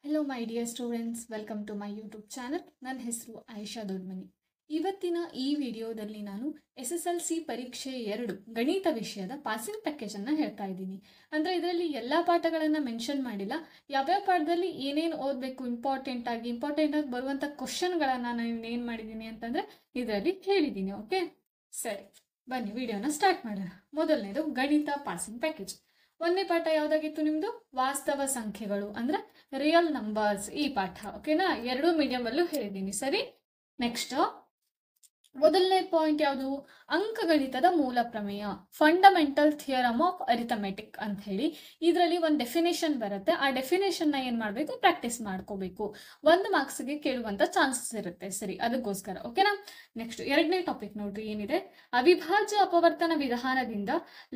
Hello my dear students, welcome to my YouTube channel. ನನ್ನ ಹೆಸರು ಆಯಿಷಾ ದೊಡ್ಮನಿ. ಇವತ್ತಿನ ಈ ವಿಡಿಯೋದಲ್ಲಿ ನಾನು SSLC ಪರೀಕ್ಷೆ 2 ಗಣಿತ ವಿಷಯದ ಪಾಸಿಂಗ್ ಪ್ಯಾಕೇಜನ್ನು ಹೇಳ್ತಾ ಇದ್ದೀನಿ. ಅಂದರೆ ಇದರಲ್ಲಿ ಎಲ್ಲ ಪಾಠಗಳನ್ನು ಮೆನ್ಷನ್ ಮಾಡಿಲ್ಲ. ಯಾವ್ಯಾವ ಪಾಠದಲ್ಲಿ ಏನೇನು ಓದಬೇಕು ಇಂಪಾರ್ಟೆಂಟ್ ಆಗಿ ಬರುವಂಥ ಕ್ವಶನ್ಗಳನ್ನು ನಾನು ಏನು ಮಾಡಿದ್ದೀನಿ ಅಂತಂದರೆ ಇದರಲ್ಲಿ ಹೇಳಿದ್ದೀನಿ. ಓಕೆ, ಸರಿ, ಬನ್ನಿ ವಿಡಿಯೋನ ಸ್ಟಾರ್ಟ್ ಮಾಡೋಣ. ಮೊದಲನೇದು ಗಣಿತ ಪಾಸಿಂಗ್ ಪ್ಯಾಕೇಜ್. ಒಂದನೇ ಪಾಠ ಯಾವುದಾಗಿತ್ತು ನಿಮ್ಮದು? ವಾಸ್ತವ ಸಂಖ್ಯೆಗಳು ಅಂದರೆ ರಿಯಲ್ ನಂಬರ್ಸ್. ಈ ಪಾಠ ಓಕೆನಾ, ಎರಡೂ ಮೀಡಿಯಮಲ್ಲೂ ಹೇಳಿದ್ದೀನಿ. ಸರಿ, ನೆಕ್ಸ್ಟ್ ಮೊದಲನೇ ಪಾಯಿಂಟ್ ಯಾವುದು? ಅಂಕಗಣಿತದ ಮೂಲ ಪ್ರಮೇಯ, ಫಂಡಮೆಂಟಲ್ ಥಿಯರಮ್ ಆಫ್ ಅರಿಥಮೆಟಿಕ್ ಅಂತ ಹೇಳಿ. ಇದರಲ್ಲಿ ಒಂದು ಡೆಫಿನೇಷನ್ ಬರುತ್ತೆ. ಆ ಡೆಫಿನೇಷನ್ನ ಏನು ಮಾಡಬೇಕು? ಪ್ರಾಕ್ಟೀಸ್ ಮಾಡ್ಕೋಬೇಕು. 1 ಮಾರ್ಕ್ಸ್ಗೆ ಕೇಳುವಂಥ ಚಾನ್ಸಸ್ ಇರುತ್ತೆ. ಸರಿ, ಅದಕ್ಕೋಸ್ಕರ ಓಕೆನಾ. ನೆಕ್ಸ್ಟ್ ಎರಡನೇ ಟಾಪಿಕ್ ನೋಡ್ರಿ, ಏನಿದೆ? ಅವಿಭಾಜ್ಯ ಅಪವರ್ತನ ವಿಧಾನದಿಂದ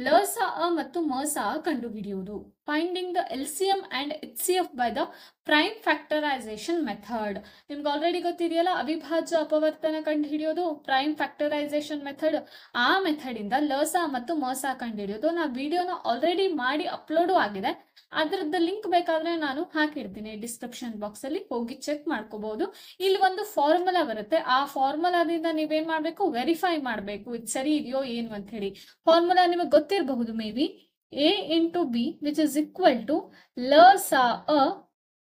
ಲಸ ಅ ಮತ್ತು ಮಸ ಅ ಕಂಡುಹಿಡಿಯುವುದು. Finding the LCM and HCF by the prime factorisation method. ನಿಮ್ಗೆ ಆಲ್ರೆಡಿ ಗೊತ್ತಿದೆಯಲ್ಲ, ಅವಿಭಾಜ್ಯ ಅಪವರ್ತನ ಕಂಡುಹಿಡಿಯೋದು ಪ್ರೈಮ್ ಫ್ಯಾಕ್ಟರೈಸೇಷನ್ ಮೆಥಡ್. ಆ ಮೆಥಡಿಂದ ಲಸ ಮತ್ತು ಮಸ ಕಂಡುಹಿಡಿಯೋದು. ನಾ ವಿಡಿಯೋನ ಆಲ್ರೆಡಿ ಮಾಡಿ ಅಪ್ಲೋಡು ಆಗಿದೆ. ಅದರದ್ದು ಲಿಂಕ್ ಬೇಕಾದ್ರೆ ನಾನು ಹಾಕಿರ್ತೀನಿ ಡಿಸ್ಕ್ರಿಪ್ಷನ್ ಬಾಕ್ಸಲ್ಲಿ, ಹೋಗಿ ಚೆಕ್ ಮಾಡ್ಕೋಬಹುದು. ಇಲ್ಲಿ ಒಂದು ಫಾರ್ಮುಲಾ ಬರುತ್ತೆ. ಆ ಫಾರ್ಮುಲಾದಿಂದ ನೀವೇನ್ ಮಾಡಬೇಕು? ವೆರಿಫೈ ಮಾಡಬೇಕು ಇದು ಸರಿ ಇದೆಯೋ ಏನು ಅಂತ ಹೇಳಿ. ಫಾರ್ಮುಲಾ ನಿಮಗೆ ಗೊತ್ತಿರಬಹುದು maybe. A into B which is equal to ಲಸ ಅ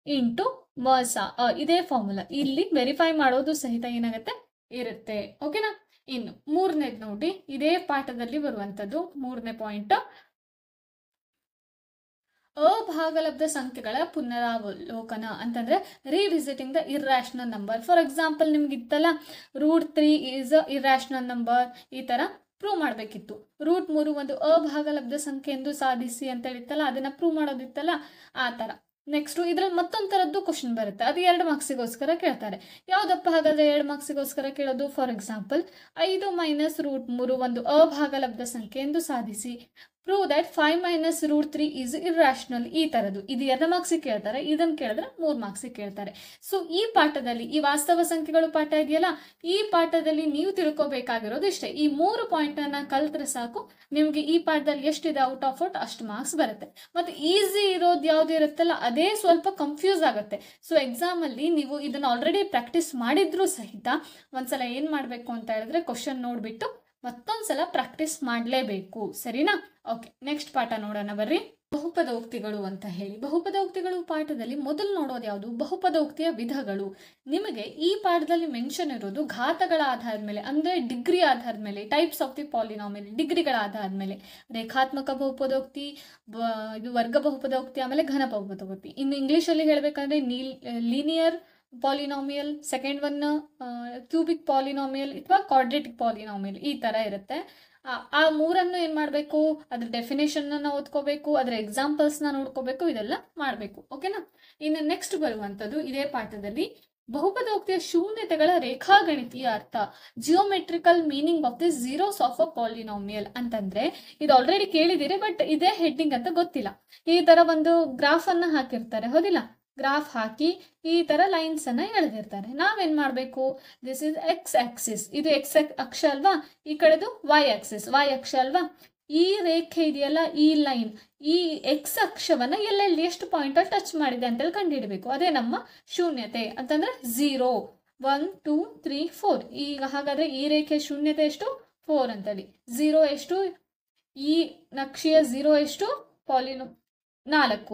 ಇಂಟು ಮಸ ಅ. ಇದೇ ಫಾರ್ಮುಲಾ ಇಲ್ಲಿ ವೆರಿಫೈ ಮಾಡೋದು ಸಹಿತ ಏನಾಗುತ್ತೆ? ಇರುತ್ತೆ. ಓಕೆನಾ. ಇನ್ನು ಮೂರನೇದು ನೋಡಿ, ಇದೇ ಪಾಠದಲ್ಲಿ ಬರುವಂಥದ್ದು ಮೂರನೇ ಪಾಯಿಂಟ್, ಅಭಾಗಲಬ್ಧ ಸಂಖ್ಯೆಗಳ ಪುನರಾವಲೋಕನ ಅಂತಂದ್ರೆ revisiting the irrational number. For example ನಿಮ್ಗೆ ಇತ್ತಲ್ಲ, √3 ಈಸ್ ಅ ಇರ್ರಾಷನಲ್ ನಂಬರ್, ಈ ತರ ಪ್ರೂವ್ ಮಾಡಬೇಕಿತ್ತು. √3 ಒಂದು ಅಭಾಗಲಬ್ಧ ಸಂಖ್ಯೆ ಎಂದು ಸಾಧಿಸಿ ಅಂತ ಹೇಳಿತ್ತಲ್ಲ, ಅದನ್ನ ಪ್ರೂವ್ ಮಾಡೋದಿತ್ತಲ್ಲ, ಆ ತರ. ನೆಕ್ಸ್ಟ್ ಇದ್ರಲ್ಲಿ ಮತ್ತೊಂದು ಥರದ್ದು ಕ್ವಶನ್ ಬರುತ್ತೆ. ಅದು 2 ಮಾರ್ಕ್ಸಿಗೋಸ್ಕರ ಕೇಳ್ತಾರೆ. ಯಾವ್ದಪ್ಪ ಹಾಗಾದ್ರೆ 2 ಮಾರ್ಕ್ಸಿಗೋಸ್ಕರ ಕೇಳೋದು? ಫಾರ್ ಎಕ್ಸಾಂಪಲ್ 5 - √3 ಒಂದು ಅಭಾಗಲಬ್ಧ ಸಂಖ್ಯೆ ಎಂದು ಸಾಧಿಸಿ. Prove that 5 - √3 is irrational. ಈ ತರದ್ದು ಇದು 2 ಮಾರ್ಕ್ಸಿಗೆ ಕೇಳ್ತಾರೆ. ಇದನ್ನು ಕೇಳಿದ್ರೆ 3 ಮಾರ್ಕ್ಸಿಗೆ ಕೇಳ್ತಾರೆ. ಸೊ ಈ ಪಾಠದಲ್ಲಿ, ಈ ವಾಸ್ತವ ಸಂಖ್ಯೆಗಳು ಪಾಠ ಇದೆಯಲ್ಲ, ಈ ಪಾಠದಲ್ಲಿ ನೀವು ತಿಳ್ಕೊಬೇಕಾಗಿರೋದು ಇಷ್ಟೇ. ಈ 3 ಪಾಯಿಂಟನ್ನು ಕಲ್ತ್ರೆ ಸಾಕು, ನಿಮಗೆ ಈ ಪಾಠದಲ್ಲಿ ಎಷ್ಟಿದೆ ಔಟ್ ಆಫ್ ಅಷ್ಟು ಮಾರ್ಕ್ಸ್ ಬರುತ್ತೆ. ಮತ್ತೆ ಈಸಿ ಇರೋದು ಯಾವ್ದು ಇರುತ್ತಲ್ಲ, ಅದೇ ಸ್ವಲ್ಪ ಕನ್ಫ್ಯೂಸ್ ಆಗುತ್ತೆ. ಸೊ ಎಕ್ಸಾಮಲ್ಲಿ ನೀವು ಇದನ್ನು ಆಲ್ರೆಡಿ ಪ್ರಾಕ್ಟೀಸ್ ಮಾಡಿದ್ರೂ ಸಹಿತ ಒಂದ್ಸಲ ಏನು ಮಾಡಬೇಕು ಅಂತ ಹೇಳಿದ್ರೆ, ಕ್ವಶನ್ ನೋಡಿಬಿಟ್ಟು ಮತ್ತೊಂದ್ಸಲ ಪ್ರಾಕ್ಟೀಸ್ ಮಾಡಲೇಬೇಕು. ಸರಿನಾ? ಓಕೆ, ನೆಕ್ಸ್ಟ್ ಪಾಠ ನೋಡೋಣ ಬರ್ರಿ. ಬಹುಪದೋಕ್ತಿಗಳು ಅಂತ ಹೇಳಿ. ಬಹುಪದೋಕ್ತಿಗಳು ಪಾಠದಲ್ಲಿ ಮೊದಲು ನೋಡೋದು ಯಾವುದು? ಬಹುಪದೋಕ್ತಿಯ ವಿಧಗಳು. ನಿಮಗೆ ಈ ಪಾಠದಲ್ಲಿ ಮೆನ್ಷನ್ ಇರೋದು ಘಾತಗಳ ಆಧಾರದ ಮೇಲೆ, ಅಂದರೆ ಡಿಗ್ರಿ ಆಧಾರದ ಮೇಲೆ, ಟೈಪ್ಸ್ ಆಫ್ ದಿ ಪಾಲಿನಾಮಿಯಲ್, ಡಿಗ್ರಿಗಳ ಆಧಾರದ ಮೇಲೆ. ರೇಖಾತ್ಮಕ ಬಹುಪದೋಕ್ತಿ, ಇದು ವರ್ಗ ಬಹುಪದೋಕ್ತಿ, ಆಮೇಲೆ ಘನ ಬಹುಪದೋಕ್ತಿ. ಇನ್ನು ಇಂಗ್ಲೀಷಲ್ಲಿ ಹೇಳಬೇಕಂದ್ರೆ linear polynomial, second one cubic polynomial ಅಥವಾ ಕ್ವಾಡ್ರೇಟಿಕ್ ಪಾಲಿನಾಮಿಯಲ್, ಈ ಥರ ಇರುತ್ತೆ. ಆ ಮೂರನ್ನು ಏನು ಮಾಡಬೇಕು? ಅದ್ರ ಡೆಫಿನೇಷನ್ನ ಓದ್ಕೋಬೇಕು, ಅದರ ಎಕ್ಸಾಂಪಲ್ಸ್ನ ನೋಡ್ಕೋಬೇಕು, ಇದೆಲ್ಲ ಮಾಡಬೇಕು. ಓಕೆನಾ. ಇನ್ನು ನೆಕ್ಸ್ಟ್ ಬರುವಂಥದ್ದು ಇದೇ ಪಾಠದಲ್ಲಿ ಬಹುಪದೋಕ್ತಿಯ ಶೂನ್ಯತೆಗಳ ರೇಖಾಗಣಿತೀಯ ಅರ್ಥ, geometrical meaning of the zeros of a polynomial. ಅಂತಂದ್ರೆ ಇದು ಆಲ್ರೆಡಿ ಕೇಳಿದಿರಿ, ಬಟ್ ಇದೇ ಹೆಡ್ಡಿಂಗ್ ಅಂತ ಗೊತ್ತಿಲ್ಲ. ಈ ತರ ಒಂದು ಗ್ರಾಫ್ ಅನ್ನ ಹಾಕಿರ್ತಾರೆ, ಹೌದಿಲ್ಲ? ಗ್ರಾಫ್ ಹಾಕಿ ಈ ತರ ಲೈನ್ಸ್ ಅನ್ನ ಎಳೆದಿರ್ತಾರೆ. ನಾವೇನ್ ಮಾಡ್ಬೇಕು? ದಿಸ್ ಇಸ್ ಎಕ್ಸ್ ಆಕ್ಸಿಸ್, ಇದು ಎಕ್ಸ್ ಅಕ್ಷ ಅಲ್ವಾ? ಈ ಕಡೆದು ವೈ ಆಕ್ಸಿಸ್, ವೈ ಅಕ್ಷ ಅಲ್ವಾ? ಈ ರೇಖೆ ಇದೆಯಲ್ಲ, ಈ ಲೈನ್, ಈ ಎಕ್ಸ್ ಅಕ್ಷವನ್ನ ಎಲ್ಲೆಲ್ಲಿ ಎಷ್ಟು ಪಾಯಿಂಟ್ ಅಲ್ಲಿ ಟಚ್ ಮಾಡಿದೆ ಅಂತೇಳಿ ಕಂಡುಹಿಡಬೇಕು. ಅದೇ ನಮ್ಮ ಶೂನ್ಯತೆ. ಅಂತಂದ್ರೆ 0, 1, 2, 3, 4. ಈಗ ಹಾಗಾದ್ರೆ ಈ ರೇಖೆ ಶೂನ್ಯತೆ ಎಷ್ಟು? 4 ಅಂತೇಳಿ. 0 ಎಷ್ಟು? ಈ ನಕ್ಷೆಯ 0 ಎಷ್ಟು? 4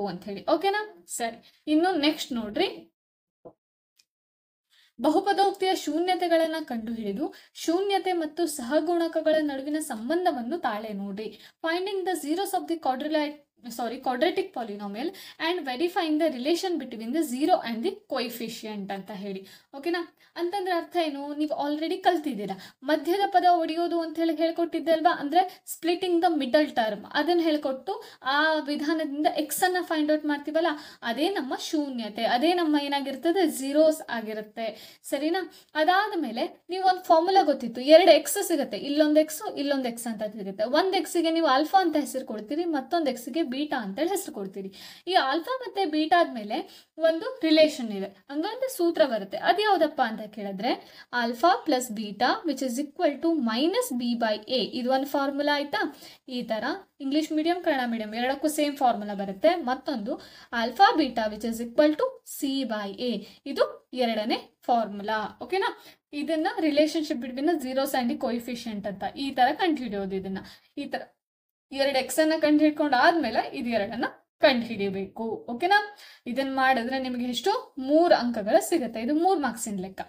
ಅಂತ ಹೇಳಿ. ಓಕೆನಾ. ಸರಿ, ಇನ್ನು ನೆಕ್ಸ್ಟ್ ನೋಡ್ರಿ, ಬಹುಪದೋಕ್ತಿಯ ಶೂನ್ಯತೆಗಳನ್ನ ಕಂಡುಹಿಡಿದು ಶೂನ್ಯತೆ ಮತ್ತು ಸಹಗುಣಕಗಳ ನಡುವಿನ ಸಂಬಂಧವನ್ನು ತಾಳೆ ನೋಡ್ರಿ. Finding the zeros of the quadratic polynomial and verifying the relation between the 0 and the coefficient ಅಂತ ಹೇಳಿ. ಓಕೆನಾ. ಅಂತಂದ್ರೆ ಅರ್ಥ ಏನು? ನೀವು ಆಲ್ರೆಡಿ ಕಲ್ತಿದ್ದೀರಾ. ಮಧ್ಯದ ಪದ ಒಡೆಯೋದು ಅಂತ ಹೇಳಿ ಹೇಳ್ಕೊಟ್ಟಿದ್ದೆ ಅಲ್ವಾ? ಅಂದ್ರೆ ಸ್ಪ್ಲಿಟಿಂಗ್ ದ ಮಿಡಲ್ ಟರ್ಮ್, ಅದನ್ನು ಹೇಳ್ಕೊಟ್ಟು ಆ ವಿಧಾನದಿಂದ ಎಕ್ಸ್ ಅನ್ನ ಫೈಂಡ್ ಔಟ್ ಮಾಡ್ತೀವಲ್ಲ, ಅದೇ ನಮ್ಮ ಶೂನ್ಯತೆ, ಅದೇ ನಮ್ಮ ಏನಾಗಿರ್ತದೆ? ಝೀರೋಸ್ ಆಗಿರುತ್ತೆ. ಸರಿನಾ? ಅದಾದ ಮೇಲೆ ನೀವು ಒಂದು ಫಾರ್ಮುಲಾ ಗೊತ್ತಿತ್ತು, 2 ಎಕ್ಸ್ ಸಿಗುತ್ತೆ, ಇಲ್ಲೊಂದು ಎಕ್ಸ್, ಇಲ್ಲೊಂದು ಎಕ್ಸ್ ಅಂತ ಸಿಗುತ್ತೆ. ಒಂದು ಎಕ್ಸಿಗೆ ನೀವು ಆಲ್ಫಾ ಅಂತ ಹೆಸರು ಕೊಡ್ತೀರಿ, ಮತ್ತೊಂದು ಎಕ್ಸಿಗೆ ಬೀಟಾ ಅಂತೇಳಿ ಹೆಸರು ಕೊಡ್ತೀರಿ. ಈ ಆಲ್ಫಾ ಮತ್ತು ಬೀಟಾ ಆದಮೇಲೆ ಒಂದು ರಿಲೇಷನ್ ಇದೆ, ಹಂಗಂದ್ರೆ ಸೂತ್ರ ಬರುತ್ತೆ. ಅದು ಯಾವುದಪ್ಪ ಅಂತ ಕೇಳಿದ್ರೆ alpha plus beta which is equal to -b/a. ಇದು ಒಂದು ಫಾರ್ಮುಲಾ ಆಯ್ತಾ. ಈ ಥರ ಇಂಗ್ಲೀಷ್ ಮೀಡಿಯಂ ಕನ್ನಡ ಮೀಡಿಯಂ ಎರಡಕ್ಕೂ ಸೇಮ್ ಫಾರ್ಮುಲಾ ಬರುತ್ತೆ. ಮತ್ತೊಂದು alpha beta which is equal to c/a. ಇದು ಎರಡನೇ ಫಾರ್ಮುಲಾ. ಓಕೆನಾ. ಇದನ್ನ relationship between zeros and coefficient ಅಂತ ಈ ಥರ ಕಂಡುಹಿಡಿಯೋದು. ಇದನ್ನ ಈ ಥರ ಎರಡು ಎಕ್ಸ್ ಅನ್ನ ಕಂಡು ಹಿಡ್ಕೊಂಡು ಆದ್ಮೇಲೆ ಇದು ಎರಡನ್ನ ಕಂಡು ಹಿಡಿಯಬೇಕು. ಓಕೆನಾ. ಇದನ್ನ ಮಾಡಿದ್ರೆ ನಿಮಗೆ ಎಷ್ಟು 3 ಅಂಕಗಳು ಸಿಗುತ್ತೆ. ಇದು 3 ಮಾರ್ಕ್ಸಿನ ಲೆಕ್ಕ.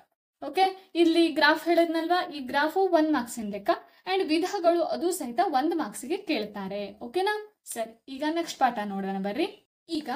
ಓಕೆ. ಇಲ್ಲಿ ಗ್ರಾಫ್ ಹೇಳಿದ್ನಲ್ವಾ, ಈ ಗ್ರಾಫು 1 ಮಾರ್ಕ್ಸಿನ ಲೆಕ್ಕ ಅಂಡ್ ವಿಧಗಳು ಅದು ಸಹಿತ 1 ಮಾರ್ಕ್ಸಿಗೆ ಕೇಳ್ತಾರೆ. ಓಕೆನಾ. ಸರಿ, ಈಗ ನೆಕ್ಸ್ಟ್ ಪಾಠ ನೋಡೋಣ ಬರ್ರಿ. ಈಗ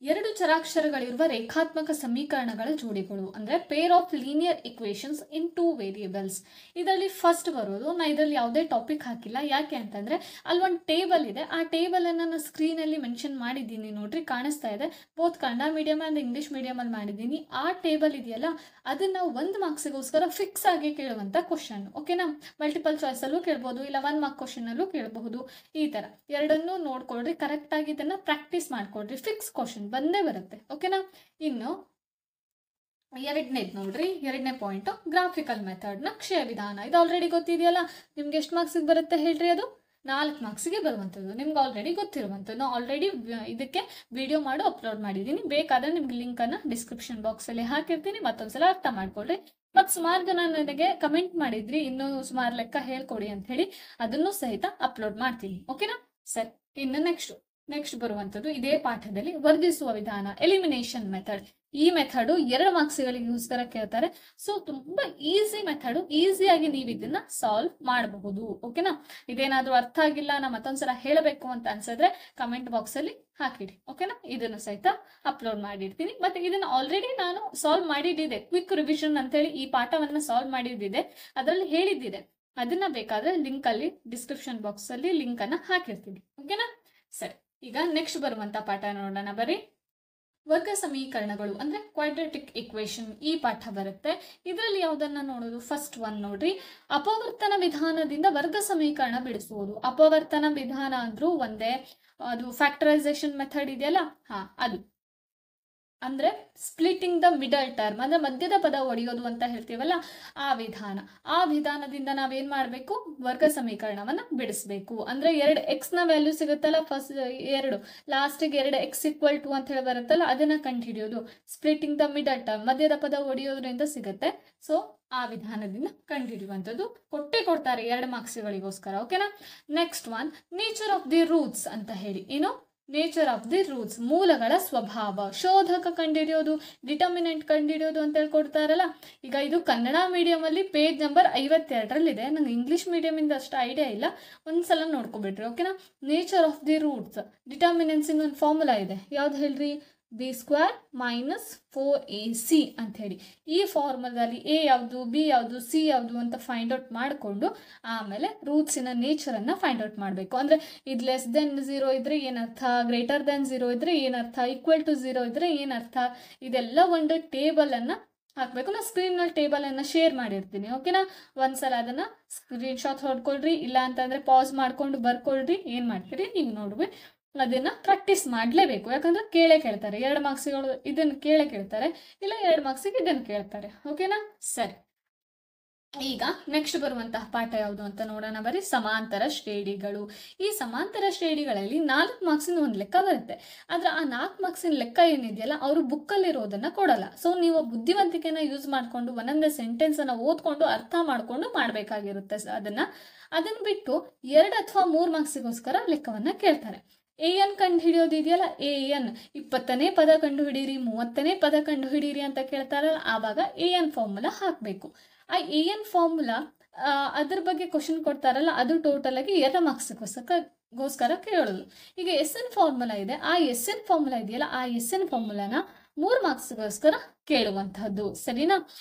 2 ಚರಾಕ್ಷರಗಳಿರುವ ರೇಖಾತ್ಮಕ ಸಮೀಕರಣಗಳ ಜೋಡಿಗಳು ಅಂದ್ರೆ pair of linear equations in 2 variables. ಇದರಲ್ಲಿ ಫಸ್ಟ್ ಬರೋದು, ನಾ ಇದರಲ್ಲಿ ಯಾವುದೇ ಟಾಪಿಕ್ ಹಾಕಿಲ್ಲ. ಯಾಕೆ ಅಂತಂದ್ರೆ ಅಲ್ಲಿ ಒಂದು ಟೇಬಲ್ ಇದೆ. ಆ ಟೇಬಲ್ ಅನ್ನ ನಾನು ಸ್ಕ್ರೀನ್ ಅಲ್ಲಿ ಮೆನ್ಷನ್ ಮಾಡಿದ್ದೀನಿ ನೋಡ್ರಿ, ಕಾಣಿಸ್ತಾ ಇದೆ. Both Kannada medium and English medium ಅಲ್ಲಿ ಮಾಡಿದ್ದೀನಿ. ಆ ಟೇಬಲ್ ಇದೆಯಲ್ಲ ಅದನ್ನ 1 ಮಾರ್ಕ್ಸಿಗೋಸ್ಕರ ಫಿಕ್ಸ್ ಆಗಿ ಕೇಳುವಂತ ಕ್ವಶನ್. ಓಕೆನಾ. ಮಲ್ಟಿಪಲ್ ಚಾಯ್ಸ್ ಅಲ್ಲೂ ಕೇಳ್ಬೋದು, ಇಲ್ಲ 1 ಮಾರ್ಕ್ ಕ್ವಶನ್ ಅಲ್ಲೂ ಕೇಳಬಹುದು. ಈ ತರ ಎರಡನ್ನೂ ನೋಡ್ಕೊಳ್ರಿ, ಕರೆಕ್ಟ್ ಆಗಿ ಇದನ್ನ ಪ್ರಾಕ್ಟೀಸ್ ಮಾಡ್ಕೊಳ್ರಿ. ಫಿಕ್ಸ್ ಕ್ವಶನ್ ಬಂದೇ ಬರುತ್ತೆ. ಓಕೆನಾ. ಇನ್ನು ಎರಡನೇದು ನೋಡ್ರಿ, ಎರಡನೇ ಪಾಯಿಂಟ್ ಗ್ರಾಫಿಕಲ್ ಮೆಥಡ್ ನಕ್ಷೆಯ ವಿಧಾನ. ಇದು ಆಲ್ರೆಡಿ ಗೊತ್ತಿದೆಯಲ್ಲ. ನಿಮ್ಗೆ ಎಷ್ಟು ಮಾರ್ಕ್ಸಿಗೆ ಬರುತ್ತೆ ಹೇಳ್ರಿ? ಅದು 4 ಮಾರ್ಕ್ಸಿಗೆ ಬರುವಂಥದ್ದು. ನಿಮ್ಗೆ ಆಲ್ರೆಡಿ ಗೊತ್ತಿರುವಂಥದ್ದು. ನಾನು ಆಲ್ರೆಡಿ ಇದಕ್ಕೆ ವಿಡಿಯೋ ಮಾಡಿ ಅಪ್ಲೋಡ್ ಮಾಡಿದ್ದೀನಿ. ಬೇಕಾದ್ರೆ ನಿಮ್ಗೆ ಲಿಂಕನ್ನು ಡಿಸ್ಕ್ರಿಪ್ಷನ್ ಬಾಕ್ಸಲ್ಲಿ ಹಾಕಿರ್ತೀನಿ. ಮತ್ತೊಂದ್ಸಲ ಅರ್ಥ ಮಾಡ್ಕೊಳ್ರಿ. ಮತ್ತು ಸುಮಾರು ಜನ ನನಗೆ ಕಮೆಂಟ್ ಮಾಡಿದ್ರಿ ಇನ್ನೂ ಸುಮಾರು ಲೆಕ್ಕ ಹೇಳ್ಕೊಡಿ ಅಂತ ಹೇಳಿ, ಅದನ್ನು ಸಹಿತ ಅಪ್ಲೋಡ್ ಮಾಡ್ತೀನಿ. ಓಕೆನಾ. ಸರಿ, ಇನ್ನು ನೆಕ್ಸ್ಟ್ ಬರುವಂಥದ್ದು ಇದೇ ಪಾಠದಲ್ಲಿ ವರ್ಧಿಸುವ ವಿಧಾನ, ಎಲಿಮಿನೇಷನ್ ಮೆಥಡ್. ಈ ಮೆಥಡು 2 ಮಾರ್ಕ್ಸ್ಗಳಿಗೋಸ್ಕರ ಕೇಳ್ತಾರೆ. ಸೊ ತುಂಬಾ ಈಸಿ ಮೆಥಡು, ಈಸಿಯಾಗಿ ನೀವು ಇದನ್ನ ಸಾಲ್ವ್ ಮಾಡಬಹುದು. ಓಕೆನಾ. ಇದೇನಾದ್ರೂ ಅರ್ಥ ಆಗಿಲ್ಲ, ನಾ ಮತ್ತೊಂದ್ಸಲ ಹೇಳಬೇಕು ಅಂತ ಅನ್ಸಿದ್ರೆ ಕಮೆಂಟ್ ಬಾಕ್ಸ್ ಅಲ್ಲಿ ಹಾಕಿಡಿ. ಓಕೆನಾ. ಇದನ್ನು ಸಹಿತ ಅಪ್ಲೋಡ್ ಮಾಡಿರ್ತೀನಿ. ಮತ್ತೆ ಇದನ್ನ ಆಲ್ರೆಡಿ ನಾನು ಸಾಲ್ವ್ ಮಾಡಿದ್ದಿದೆ, ಕ್ವಿಕ್ ರಿವಿಷನ್ ಅಂತ ಹೇಳಿ ಈ ಪಾಠವನ್ನ ಸಾಲ್ವ್ ಮಾಡಿದ್ದಿದೆ, ಅದರಲ್ಲಿ ಹೇಳಿದ್ದಿದೆ. ಅದನ್ನ ಬೇಕಾದ್ರೆ ಲಿಂಕ್ ಅಲ್ಲಿ ಡಿಸ್ಕ್ರಿಪ್ಷನ್ ಬಾಕ್ಸ್ ಅಲ್ಲಿ ಲಿಂಕ್ ಅನ್ನ ಹಾಕಿರ್ತೀನಿ. ಓಕೆನಾ. ಸರಿ, ಈಗ ನೆಕ್ಸ್ಟ್ ಬರುವಂತ ಪಾಠ ನೋಡೋಣ ಬರ್ರಿ. ವರ್ಗ ಸಮೀಕರಣಗಳು ಅಂದ್ರೆ ಕ್ವಾಡ್ರಾಟಿಕ್ ಇಕ್ವೇಶನ್ ಈ ಪಾಠ ಬರುತ್ತೆ. ಇದರಲ್ಲಿ ಯಾವುದನ್ನ ನೋಡೋದು? ಫಸ್ಟ್ ಒನ್ ನೋಡ್ರಿ, ಅಪವರ್ತನ ವಿಧಾನದಿಂದ ವರ್ಗ ಸಮೀಕರಣ ಬಿಡಿಸುವುದು. ಅಪವರ್ತನ ವಿಧಾನ ಅಂದ್ರೂ ಒಂದೇ, ಅದು ಫ್ಯಾಕ್ಟರೈಸೇಷನ್ ಮೆಥಡ್ ಇದೆಯಲ್ಲ, ಅದು ಅಂದ್ರೆ ಸ್ಪ್ಲಿಟಿಂಗ್ ದ ಮಿಡಲ್ ಟರ್ಮ್ ಅಂದ್ರೆ ಮಧ್ಯದ ಪದ ಒಡೆಯೋದು ಅಂತ ಹೇಳ್ತೀವಲ್ಲ, ಆ ವಿಧಾನದಿಂದ ನಾವೇನ್ ಮಾಡ್ಬೇಕು? ವರ್ಗ ಸಮೀಕರಣವನ್ನ ಬಿಡಿಸ್ಬೇಕು. ಅಂದ್ರೆ 2 ಎಕ್ಸ್ ನ ವ್ಯಾಲ್ಯೂ ಸಿಗುತ್ತಲ್ಲ, ಫಸ್ಟ್ 2 ಲಾಸ್ಟಿಗೆ 2 ಎಕ್ಸ್ ಈಕ್ವಲ್ ಟು ಅಂತ ಹೇಳಿ ಬರುತ್ತಲ್ಲ, ಅದನ್ನ ಕಂಡುಹಿಡಿಯೋದು. ಸ್ಪ್ಲಿಟಿಂಗ್ ದ ಮಿಡಲ್ ಟರ್ಮ್ ಮಧ್ಯದ ಪದ ಒಡೆಯೋದ್ರಿಂದ ಸಿಗುತ್ತೆ. ಸೊ ಆ ವಿಧಾನದಿಂದ ಕಂಡುಹಿಡಿಯುವಂಥದ್ದು ಕೊಡ್ತಾರೆ 2 ಮಾರ್ಕ್ಸ್ಗಳಿಗೋಸ್ಕರ. ಓಕೆನಾ. Next one nature of the roots ಅಂತ ಹೇಳಿ, ಏನು ನೇಚರ್ ಆಫ್ ದಿ ರೂಟ್ಸ್, ಮೂಲಗಳ ಸ್ವಭಾವ. ಶೋಧಕ ಕಂಡುಹಿಡಿಯೋದು, ಡಿಟರ್ಮಿನೆಂಟ್ ಕಂಡುಹಿಡಿಯೋದು ಅಂತ ಹೇಳಿ ಕೊಡ್ತಾರಲ್ಲ. ಈಗ ಇದು ಕನ್ನಡ ಮೀಡಿಯಂ ಅಲ್ಲಿ ಪೇಜ್ ನಂಬರ್ 52ರಲ್ಲಿದೆ. ನಂಗೆ ಇಂಗ್ಲಿಷ್ ಮೀಡಿಯಂ ಇಂದ ಅಷ್ಟು ಐಡಿಯಾ ಇಲ್ಲ, ಒಂದ್ಸಲ ನೋಡ್ಕೊಬಿಡ್ರಿ. ಓಕೆನಾ. ನೇಚರ್ ಆಫ್ ದಿ ರೂಟ್ಸ್, ಡಿಟರ್ಮಿನೆನ್ಸ್ ಒಂದು ಫಾರ್ಮುಲಾ ಇದೆ, ಯಾವ್ದು ಹೇಳ್ರಿ? b² - 4ac ಅಂತ ಹೇಳಿ. ಈ ಫಾರ್ಮುಲಾದಲ್ಲಿ ಎ ಯಾವುದು, ಬಿ ಯಾವುದು, ಸಿ ಯಾವುದು ಅಂತ ಫೈಂಡ್ ಔಟ್ ಮಾಡಿಕೊಂಡು ಆಮೇಲೆ ರೂಟ್ಸಿನ ನೇಚರನ್ನು ಫೈಂಡ್ ಔಟ್ ಮಾಡಬೇಕು. ಅಂದರೆ ಇದು <0 ಇದ್ರೆ ಏನರ್ಥ, >0 ಇದ್ರೆ ಏನರ್ಥ, =0 ಇದ್ರೆ ಏನರ್ಥ, ಇದೆಲ್ಲ ಒಂದು ಟೇಬಲನ್ನು ಹಾಕಬೇಕು. ನಾನು ಸ್ಕ್ರೀನ್ನಲ್ಲಿ ಟೇಬಲನ್ನು ಶೇರ್ ಮಾಡಿರ್ತೀನಿ. ಓಕೆನಾ. ಒಂದ್ಸಲ ಅದನ್ನು ಸ್ಕ್ರೀನ್ಶಾಟ್ ಹೊಡ್ಕೊಳ್ರಿ, ಇಲ್ಲ ಅಂತಂದರೆ ಪಾಸ್ ಮಾಡಿಕೊಂಡು ಬರ್ಕೊಳ್ರಿ. ಏನು ಮಾಡ್ತೀರಿ ನೀವು ನೋಡ್ರಿ, ಅದನ್ನ ಪ್ರಾಕ್ಟೀಸ್ ಮಾಡಲೇಬೇಕು. ಯಾಕಂದ್ರೆ ಕೇಳ್ತಾರೆ 2 ಮಾರ್ಕ್ಸ್ಗಳು ಇದನ್ನು ಕೇಳ್ತಾರೆ, ಇಲ್ಲ 2 ಮಾರ್ಕ್ಸಿಗೆ ಇದನ್ನು ಕೇಳ್ತಾರೆ. ಓಕೆನಾ. ಸರಿ, ಈಗ ನೆಕ್ಸ್ಟ್ ಬರುವಂತಹ ಪಾಠ ಯಾವುದು ಅಂತ ನೋಡೋಣ ಬರ್ರಿ. ಸಮಾಂತರ ಶ್ರೇಣಿಗಳು. ಈ ಸಮಾಂತರ ಶ್ರೇಣಿಗಳಲ್ಲಿ 4 ಮಾರ್ಕ್ಸಿನ ಒಂದು ಲೆಕ್ಕ ಬರುತ್ತೆ. ಆದ್ರೆ ಆ 4 ಮಾರ್ಕ್ಸಿನ ಲೆಕ್ಕ ಏನಿದೆಯಲ್ಲ, ಅವರು ಬುಕ್ಕಲ್ಲಿರೋದನ್ನ ಕೊಡಲ್ಲ. ಸೊ ನೀವು ಬುದ್ಧಿವಂತಿಕೆನ ಯೂಸ್ ಮಾಡಿಕೊಂಡು ಒಂದೊಂದೇ ಸೆಂಟೆನ್ಸ್ ಅನ್ನ ಓದ್ಕೊಂಡು ಅರ್ಥ ಮಾಡ್ಕೊಂಡು ಮಾಡಬೇಕಾಗಿರುತ್ತೆ. ಅದನ್ನ ಬಿಟ್ಟು 2 ಅಥವಾ 3 ಮಾರ್ಕ್ಸಿಗೋಸ್ಕರ ಲೆಕ್ಕವನ್ನ ಕೇಳ್ತಾರೆ. an ಕಂಡು ಹಿಡಿಯೋದು ಇದೆಯಲ್ಲ, an 20ನೇ ಪದ ಕಂಡು ಹಿಡೀರಿ, 30ನೇ ಪದ ಕಂಡು ಹಿಡೀರಿ ಅಂತ ಕೇಳ್ತಾರಲ್ಲ, ಆವಾಗ an ಫಾರ್ಮುಲಾ ಹಾಕಬೇಕು. ಆ an ಫಾರ್ಮುಲಾ ಅದ್ರ ಬಗ್ಗೆ ಕ್ವಶನ್ ಕೊಡ್ತಾರಲ್ಲ, ಅದು ಟೋಟಲ್ ಆಗಿ 2 ಮಾರ್ಕ್ಸ್ಗೋಸ್ಕರ ಕೇಳೋದು. ಈಗ SN ಫಾರ್ಮುಲಾ ಇದೆ, ಆ SN ಫಾರ್ಮುಲಾ ಇದೆಯಲ್ಲ, ಆ SN ಫಾರ್ಮುಲಾನ 3 ಮಾರ್ಕ್ಸ್ಗೋಸ್ಕರ ಕೇಳುವಂತಹದ್ದು. ಸರಿನಾ.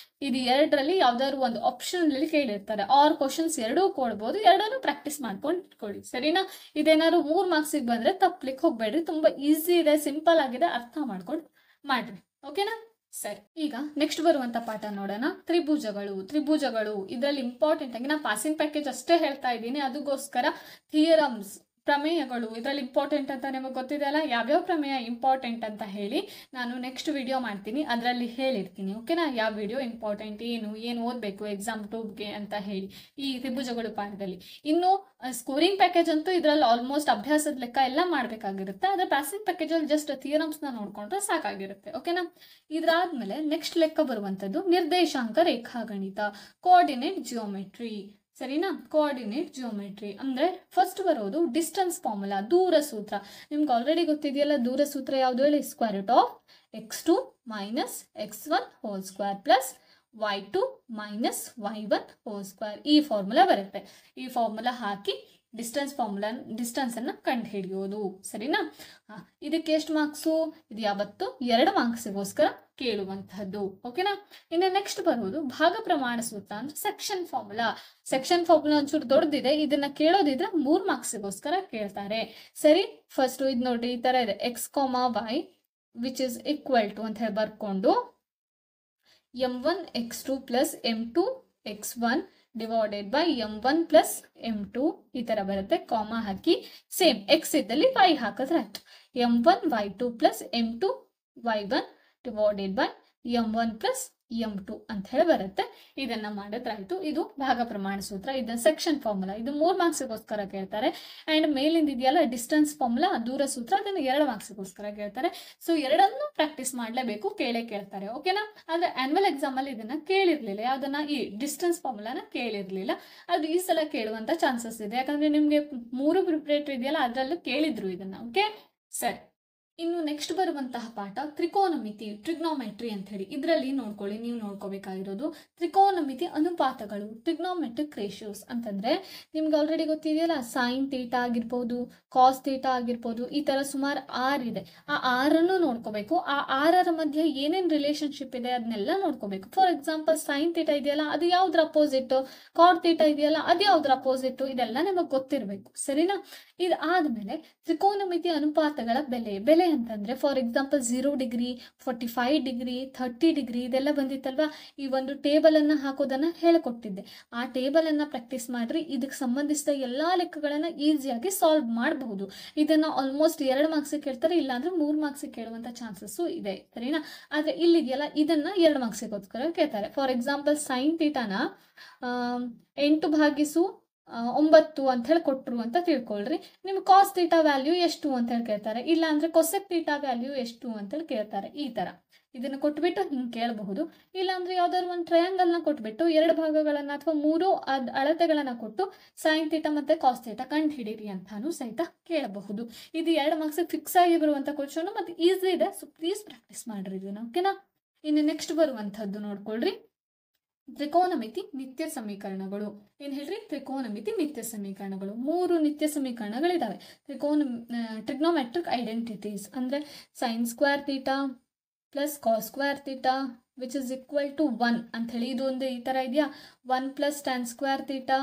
ಇದು 2ರಲ್ಲಿ ಯಾವ್ದಾದ್ರು ಒಂದು ಆಪ್ಷನ್ ಅಲ್ಲಿ ಕೇಳಿರ್ತಾರೆ. ಆರ್ ಕ್ವಶನ್ಸ್ 2 ಕೊಡ್ಬೋದು, 2 ಪ್ರಾಕ್ಟೀಸ್ ಮಾಡ್ಕೊಂಡು ಇಟ್ಕೊಳ್ಳಿ. ಸರಿನಾ. ಇದೇನಾದ್ರು 3 ಮಾರ್ಕ್ಸಿಗೆ ಬಂದ್ರೆ ತಪ್ಪಲಿಕ್ಕೆ ಹೋಗ್ಬೇಡ್ರಿ. ತುಂಬಾ ಈಸಿ ಇದೆ, ಸಿಂಪಲ್ ಆಗಿದೆ, ಅರ್ಥ ಮಾಡ್ಕೊಂಡು ಮಾಡ್ರಿ. ಓಕೆನಾ. ಸರಿ, ಈಗ ನೆಕ್ಸ್ಟ್ ಬರುವಂತ ಪಾಠ ನೋಡೋಣ. ತ್ರಿಭುಜಗಳು ಇದರಲ್ಲಿ ಇಂಪಾರ್ಟೆಂಟ್ ಆಗಿ ನಾ ಪಾಸಿಂಗ್ ಪ್ಯಾಕೇಜ್ ಅಷ್ಟೇ ಹೇಳ್ತಾ ಇದ್ದೀನಿ, ಅದಕ್ಕೋಸ್ಕರ ಥಿಯರಮ್ಸ್ ಪ್ರಮೇಯಗಳು ಇದರಲ್ಲಿ ಇಂಪಾರ್ಟೆಂಟ್ ಅಂತ ನಿಮಗೆ ಗೊತ್ತಿದೆ ಅಲ್ಲ, ಯಾವ್ಯಾವ ಪ್ರಮೇಯ ಇಂಪಾರ್ಟೆಂಟ್ ಅಂತ ಹೇಳಿ ನಾನು ನೆಕ್ಸ್ಟ್ ವಿಡಿಯೋ ಮಾಡ್ತೀನಿ, ಅದರಲ್ಲಿ ಹೇಳಿರ್ತೀನಿ. ಓಕೆನಾ, ಯಾವ ವಿಡಿಯೋ ಇಂಪಾರ್ಟೆಂಟ್, ಏನು ಓದಬೇಕು ಎಕ್ಸಾಮ್ 2ಗೆ ಅಂತ ಹೇಳಿ ಈ ತ್ರಿಭುಜಗಳು ಪಾಠದಲ್ಲಿ. ಇನ್ನು ಸ್ಕೋರಿಂಗ್ ಪ್ಯಾಕೇಜ್ ಅಂತೂ ಇದರಲ್ಲಿ ಆಲ್ಮೋಸ್ಟ್ ಅಭ್ಯಾಸದ ಲೆಕ್ಕ ಎಲ್ಲ ಮಾಡಬೇಕಾಗಿರುತ್ತೆ. ಆದರೆ ಪ್ಯಾಸಿಂಗ್ ಪ್ಯಾಕೇಜಲ್ಲಿ ಜಸ್ಟ್ ಥಿಯರಮ್ಸ್ನ ನೋಡ್ಕೊಂಡ್ರೆ ಸಾಕಾಗಿರುತ್ತೆ. ಓಕೆನಾ, ಇದಾದ್ಮೇಲೆ ನೆಕ್ಸ್ಟ್ ಲೆಕ್ಕ ಬರುವಂಥದ್ದು ನಿರ್ದೇಶಾಂಕ ರೇಖಾಗಣಿತ, ಕೋಆರ್ಡಿನೇಟ್ ಜಿಯೋಮೆಟ್ರಿ. ಸರಿನಾ, ಕೋಆರ್ಡಿನೇಟ್ ಜಿಯೋಮೆಟ್ರಿ ಅಂದರೆ ಫಸ್ಟ್ ಬರೋದು ಡಿಸ್ಟೆನ್ಸ್ ಫಾರ್ಮುಲಾ, ದೂರ ಸೂತ್ರ. ನಿಮ್ಗೆ ಆಲ್ರೆಡಿ ಗೊತ್ತಿದೆಯಲ್ಲ, ದೂರ ಸೂತ್ರ ಯಾವುದು ಹೇಳಿ, √(x2 - x1) plus y2 - y1 2. ಈ ಫಾರ್ಮುಲಾ ಬರುತ್ತೆ. ಈ ಫಾರ್ಮುಲಾ ಹಾಕಿ ಡಿಸ್ಟೆನ್ಸನ್ನು ಕಂಡು ಹಿಡಿಯೋದು. ಸರಿನಾ, ಇದಕ್ಕೆ ಎಷ್ಟು ಮಾರ್ಕ್ಸು, ಇದು ಯಾವತ್ತು 2 ಮಾರ್ಕ್ಸಿಗೋಸ್ಕರ ಕೇಳುವಂತಹದ್ದು. ಓಕೆನಾ, ಇನ್ನು ನೆಕ್ಸ್ಟ್ ಬರುವುದು ಭಾಗ ಪ್ರಮಾಣ ಸೂತ್ರ ಅಂದ್ರೆ ಸೆಕ್ಷನ್ ಫಾರ್ಮುಲಾ. ಸೆಕ್ಷನ್ ಫಾರ್ಮುಲಾ ಒಂಚೂರು ದೊಡ್ಡದಿದೆ, ಇದನ್ನ ಕೇಳೋದಿದ್ರೆ 3 ಮಾರ್ಕ್ಸಿಗೋಸ್ಕರ ಕೇಳ್ತಾರೆ. ಸರಿ, ಫಸ್ಟ್ ಇದು ನೋಡಿ, ಈ ತರ ಇದೆ, x, y which is equal to ಅಂತ ಹೇಳಿ ಬರ್ಕೊಂಡು m1 x2 plus m2 x1 divided by m1 plus m2 ಈ ತರ ಬರುತ್ತೆ. ಕಾಮಾ ಹಾಕಿ ಸೇಮ್ x ಇದ್ದಲ್ಲಿ y ಹಾಕಿದ್ರೆ ಆಯ್ತು. m1 y2 plus m2 y1 divided by m1 plus m2 ಅಂತ ಹೇಳಿ ಬರುತ್ತೆ. ಇದನ್ನ ಮಾಡಿದ್ರಾಯ್ತು. ಇದು ಭಾಗ ಪ್ರಮಾಣ ಸೂತ್ರ, ಇದನ್ನ ಸೆಕ್ಷನ್ ಫಾರ್ಮುಲಾ. ಇದು 3 ಮಾರ್ಕ್ಸಿಗೋಸ್ಕರ ಕೇಳ್ತಾರೆ. ಅಂಡ್ ಮೇಲಿಂದ ಇದೆಯಲ್ಲ ಡಿಸ್ಟೆನ್ಸ್ ಫಾರ್ಮುಲಾ, ದೂರ ಸೂತ್ರ, ಅದನ್ನು 2 ಮಾರ್ಕ್ಸಿಗೋಸ್ಕರ ಕೇಳ್ತಾರೆ. ಸೊ ಎರಡನ್ನೂ ಪ್ರಾಕ್ಟೀಸ್ ಮಾಡಲೇಬೇಕು, ಕೇಳ್ತಾರೆ. ಓಕೆನಾ, ಆದ್ರೆ ಆನ್ಯುವಲ್ ಎಕ್ಸಾಮ್ ಅಲ್ಲಿ ಇದನ್ನ ಕೇಳಿರ್ಲಿಲ್ಲ, ಯಾವ್ದನ್ನ, ಈ ಡಿಸ್ಟೆನ್ಸ್ ಫಾರ್ಮುಲಾನ ಕೇಳಿರ್ಲಿಲ್ಲ. ಅದು ಈ ಸಲ ಕೇಳುವಂತ ಚಾನ್ಸಸ್ ಇದೆ, ಯಾಕಂದ್ರೆ ನಿಮ್ಗೆ 3 ಪ್ರಿಪರೇಟರ್ ಇದೆಯಲ್ಲ ಅದರಲ್ಲೂ ಕೇಳಿದ್ರು ಇದನ್ನ. ಓಕೆ, ಸರಿ. ಇನ್ನು ನೆಕ್ಸ್ಟ್ ಬರುವಂತಹ ಪಾಠ ತ್ರಿಕೋನಮಿತಿ, ಟ್ರಿಗ್ನೋಮೆಟ್ರಿ ಅಂತ ಹೇಳಿ. ಇದರಲ್ಲಿ ನೋಡ್ಕೊಳ್ಳಿ, ನೀವು ನೋಡ್ಕೋಬೇಕಾಗಿರೋದು ತ್ರಿಕೋನಮಿತಿ ಅನುಪಾತಗಳು, ಟ್ರಿಗ್ನೋಮೆಟ್ರಿಕ್ ರೇಷಿಯೋಸ್ ಅಂತಂದ್ರೆ ನಿಮ್ಗೆ ಆಲ್ರೆಡಿ ಗೊತ್ತಿದೆಯಲ್ಲ, ಸೈನ್ ಥೀಟಾ ಆಗಿರ್ಬೋದು, ಕಾಸ್ ಥೀಟಾ ಆಗಿರ್ಬೋದು, ಈ ತರ ಸುಮಾರು 6 ಇದೆ. ಆ 6ಅನ್ನು ನೋಡ್ಕೋಬೇಕು. ಆ 6ರ ಮಧ್ಯೆ ಏನೇನು ರಿಲೇಶನ್ಶಿಪ್ ಇದೆ ಅದನ್ನೆಲ್ಲ ನೋಡ್ಕೋಬೇಕು. ಫಾರ್ ಎಕ್ಸಾಂಪಲ್ ಸೈನ್ ಥೀಟಾ ಇದೆಯಲ್ಲ, ಅದು ಯಾವ್ದ್ರ ಅಪೋಸಿಟ್, ಕಾಟ್ ಥೀಟಾ ಇದೆಯಲ್ಲ ಅದು ಯಾವ್ದ್ರ ಅಪೋಸಿಟ್, ಇದೆಲ್ಲ ನಮಗೆ ಗೊತ್ತಿರಬೇಕು. ಸರಿನಾ, ಇದಾದ್ಮೇಲೆ ತ್ರಿಕೋನಮಿತಿ ಅನುಪಾತಗಳ ಬೆಲೆ ಅಂತಂದ್ರೆ for example 0 degree, 45 degree, 30 degree ಇದೆಲ್ಲ ಬಂದಿತ್ತಲ್ವಾ. ಈ ಒಂದು ಟೇಬಲ್ ಅನ್ನ ಹಾಕೋದನ್ನ ಹೇಳಿಕೊಟ್ಟಿದ್ದೆ. ಆ ಟೇಬಲ್ ಅನ್ನ ಪ್ರಾಕ್ಟೀಸ್ ಮಾಡ್ರಿ, ಇದಕ್ಕೆ ಸಂಬಂಧಿಸಿದ ಎಲ್ಲಾ ಲೆಕ್ಕಗಳನ್ನ ಈಸಿಯಾಗಿ ಸಾಲ್ವ್ ಮಾಡಬಹುದು. ಇದನ್ನ ಆಲ್ಮೋಸ್ಟ್ 2 ಮಾರ್ಕ್ಸಿಗೆ ಕೇಳ್ತಾರೆ, ಇಲ್ಲಾಂದ್ರೆ 3 ಮಾರ್ಕ್ಸಿಗೆ ಕೇಳುವಂತ ಚಾನ್ಸಸ್ ಇದೆ. ಸರಿನಾ, ಆದ್ರೆ ಇಲ್ಲಿದೆಯಲ್ಲ ಇದನ್ನ 2 ಮಾರ್ಕ್ಸಿಗೋಸ್ಕರ ಕೇಳ್ತಾರೆ. ಫಾರ್ ಎಕ್ಸಾಂಪಲ್ ಸೈನ್ ಥೀಟಾನ 8/9 ಅಂತ ಹೇಳಿ ಕೊಟ್ಟರು ಅಂತ ತಿಳ್ಕೊಳ್ರಿ. ನಿಮ್ಗೆ ಕಾಸ್ ಥೀಟಾ ವ್ಯಾಲ್ಯೂ ಎಷ್ಟು ಅಂತ ಹೇಳಿ ಕೇಳ್ತಾರೆ, ಇಲ್ಲ ಅಂದ್ರೆ ಕೊಸೆಕ್ ಥೀಟಾ ವ್ಯಾಲ್ಯೂ ಎಷ್ಟು ಅಂತ ಹೇಳಿ ಕೇಳ್ತಾರೆ. ಈ ತರ ಇದನ್ನ ಕೊಟ್ಬಿಟ್ಟು ಹಿಂಗೆ ಕೇಳಬಹುದು. ಇಲ್ಲಾಂದ್ರೆ ಯಾವ್ದಾದ್ರು ಒಂದು ಟ್ರಯಾಂಗಲ್ನ ಕೊಟ್ಬಿಟ್ಟು 2 ಭಾಗಗಳನ್ನ ಅಥವಾ 3 ಅಳತೆಗಳನ್ನ ಕೊಟ್ಟು ಸೈನ್ ಥೀಟಾ ಮತ್ತೆ ಕಾಸ್ ಥೀಟಾ ಕಂಡು ಹಿಡೀರಿ ಅಂತಾನು ಸಹಿತ ಕೇಳಬಹುದು. ಇದು 2 ಮಾರ್ಕ್ಸ್ ಫಿಕ್ಸ್ ಆಗಿ ಬರುವಂತ ಕ್ವಶನ್, ಮತ್ತೆ ಈಸಿ ಇದೆ. ಸೊ ಪ್ಲೀಸ್ ಪ್ರಾಕ್ಟೀಸ್ ಮಾಡ್ರಿ ಇದನ್ನ. ಓಕೆನಾ, ಇನ್ನು ನೆಕ್ಸ್ಟ್ ಬರುವಂತದ್ದು ನೋಡ್ಕೊಳ್ರಿ, ತ್ರಿಕೋನಮಿತಿ ನಿತ್ಯ ಸಮೀಕರಣಗಳು. ಏನ್ ಹೇಳ್ರಿ, ತ್ರಿಕೋನಮಿತಿ ನಿತ್ಯ ಸಮೀಕರಣಗಳು. 3 ನಿತ್ಯ ಸಮೀಕರಣಗಳಿದಾವೆ. ಟ್ರಿಗ್ನೋಮೆಟ್ರಿಕ್ ಐಡೆಂಟಿಟೀಸ್ ಅಂದ್ರೆ sine square theta plus cos square theta which is equal to 1 ಅಂತ ಹೇಳಿ ಇದು ಒಂದು ಈ ತರ ಇದೆಯಾ. 1 plus tan square theta